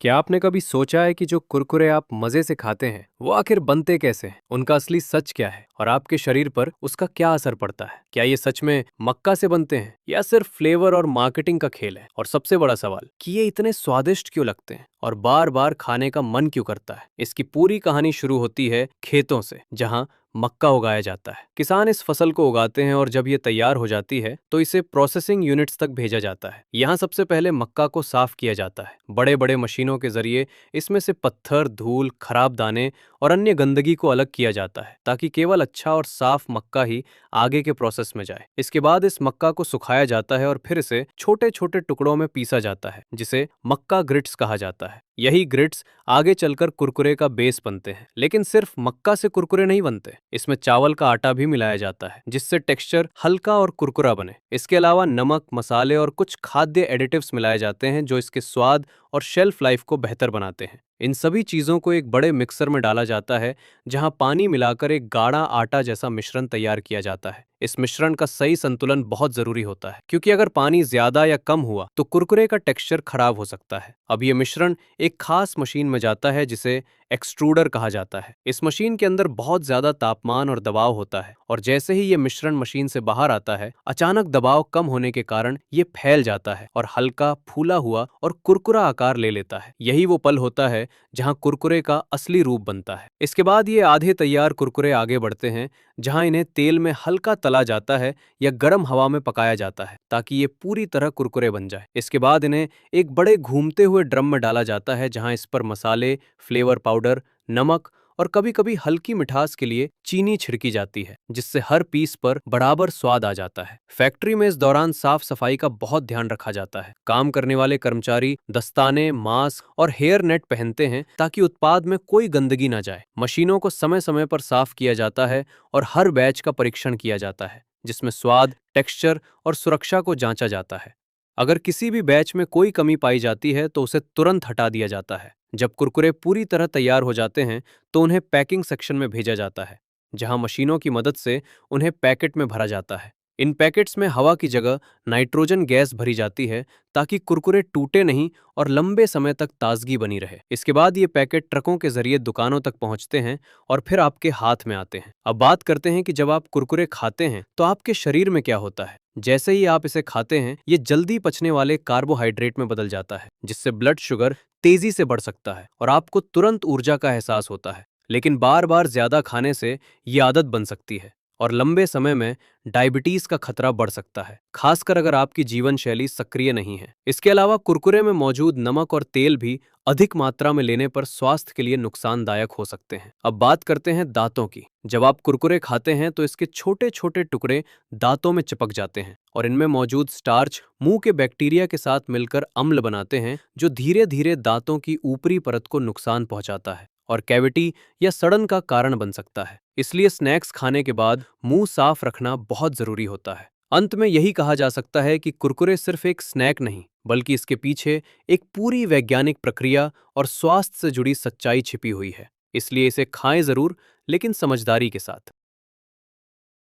क्या आपने कभी सोचा है कि जो कुरकुरे आप मजे से खाते हैं वो आखिर बनते कैसे हैं? उनका असली सच क्या है और आपके शरीर पर उसका क्या असर पड़ता है? क्या ये सच में मक्का से बनते हैं या सिर्फ फ्लेवर और मार्केटिंग का खेल है? और सबसे बड़ा सवाल कि ये इतने स्वादिष्ट क्यों लगते हैं और बार बार खाने का मन क्यों करता है? इसकी पूरी कहानी शुरू होती है खेतों से, जहाँ मक्का उगाया जाता है। किसान इस फसल को उगाते हैं और जब ये तैयार हो जाती है तो इसे प्रोसेसिंग यूनिट्स तक भेजा जाता है। यहाँ सबसे पहले मक्का को साफ किया जाता है। बड़े बड़े मशीनों के जरिए इसमें से पत्थर, धूल, खराब दाने और अन्य गंदगी को अलग किया जाता है ताकि केवल अच्छा और साफ मक्का ही आगे के प्रोसेस में जाए। इसके बाद इस मक्का को सुखाया जाता है और फिर इसे छोटे छोटे टुकड़ों में पीसा जाता है, जिसे मक्का ग्रिट्स कहा जाता है। यही ग्रिट्स आगे चलकर कुरकुरे का बेस बनते हैं। लेकिन सिर्फ मक्का से कुरकुरे नहीं बनते, इसमें चावल का आटा भी मिलाया जाता है जिससे टेक्सचर हल्का और कुरकुरा बने। इसके अलावा नमक, मसाले और कुछ खाद्य एडिटिव्स मिलाए जाते हैं जो इसके स्वाद और शेल्फ लाइफ को बेहतर बनाते हैं। इन सभी चीजों को एक बड़े मिक्सर में डाला जाता है जहां पानी मिलाकर एक गाढ़ा आटा जैसा मिश्रण तैयार किया जाता है। इस मिश्रण का सही संतुलन बहुत जरूरी होता है, क्योंकि अगर पानी ज्यादा या कम हुआ तो कुरकुरे का टेक्सचर खराब हो सकता है। अब ये मिश्रण एक खास मशीन में जाता है जिसे एक्सट्रूडर कहा जाता है। इस मशीन के अंदर बहुत ज्यादा तापमान और दबाव होता है और जैसे ही ये मिश्रण मशीन से बाहर आता है, अचानक दबाव कम होने के कारण ये फैल जाता है और हल्का, फूला हुआ और कुरकुरा आकार ले लेता है। यही वो पल होता है जहां कुरकुरे का असली रूप बनता है। इसके बाद ये आधे तैयार कुरकुरे आगे बढ़ते हैं, जहां इन्हें तेल में हल्का तला जाता है या गर्म हवा में पकाया जाता है ताकि ये पूरी तरह कुरकुरे बन जाए। इसके बाद इन्हें एक बड़े घूमते हुए ड्रम में डाला जाता है जहां इस पर मसाले, फ्लेवर पाउडर, नमक और कभी कभी हल्की मिठास के लिए चीनी छिड़की जाती है, जिससे हर पीस पर बराबर स्वाद आ जाता है। फैक्ट्री में इस दौरान साफ सफाई का बहुत ध्यान रखा जाता है। काम करने वाले कर्मचारी दस्ताने, मास्क और हेयर नेट पहनते हैं ताकि उत्पाद में कोई गंदगी ना जाए। मशीनों को समय समय पर साफ किया जाता है और हर बैच का परीक्षण किया जाता है, जिसमें स्वाद, टेक्सचर और सुरक्षा को जांचा जाता है। अगर किसी भी बैच में कोई कमी पाई जाती है तो उसे तुरंत हटा दिया जाता है। जब कुरकुरे पूरी तरह तैयार हो जाते हैं तो उन्हें पैकिंग सेक्शन में भेजा जाता है, जहां मशीनों की मदद से उन्हें पैकेट में भरा जाता है। इन पैकेट्स में हवा की जगह नाइट्रोजन गैस भरी जाती है ताकि कुरकुरे टूटे नहीं और लंबे समय तक ताजगी बनी रहे। इसके बाद ये पैकेट ट्रकों के जरिए दुकानों तक पहुंचते हैं और फिर आपके हाथ में आते हैं। अब बात करते हैं कि जब आप कुरकुरे खाते हैं तो आपके शरीर में क्या होता है। जैसे ही आप इसे खाते हैं, ये जल्दी पचने वाले कार्बोहाइड्रेट में बदल जाता है, जिससे ब्लड शुगर तेजी से बढ़ सकता है और आपको तुरंत ऊर्जा का एहसास होता है। लेकिन बार बार ज्यादा खाने से ये आदत बन सकती है और लंबे समय में डायबिटीज का खतरा बढ़ सकता है, खासकर अगर आपकी जीवन शैली सक्रिय नहीं है। इसके अलावा कुरकुरे में मौजूद नमक और तेल भी अधिक मात्रा में लेने पर स्वास्थ्य के लिए नुकसानदायक हो सकते हैं। अब बात करते हैं दांतों की। जब आप कुरकुरे खाते हैं तो इसके छोटे छोटे टुकड़े दांतों में चिपक जाते हैं और इनमें मौजूद स्टार्च मुंह के बैक्टीरिया के साथ मिलकर अम्ल बनाते हैं, जो धीरे धीरे दांतों की ऊपरी परत को नुकसान पहुंचाता है और कैविटी या सड़न का कारण बन सकता है। इसलिए स्नैक्स खाने के बाद मुंह साफ रखना बहुत जरूरी होता है। अंत में यही कहा जा सकता है कि कुरकुरे सिर्फ एक स्नैक नहीं, बल्कि इसके पीछे एक पूरी वैज्ञानिक प्रक्रिया और स्वास्थ्य से जुड़ी सच्चाई छिपी हुई है। इसलिए इसे खाएं जरूर, लेकिन समझदारी के साथ।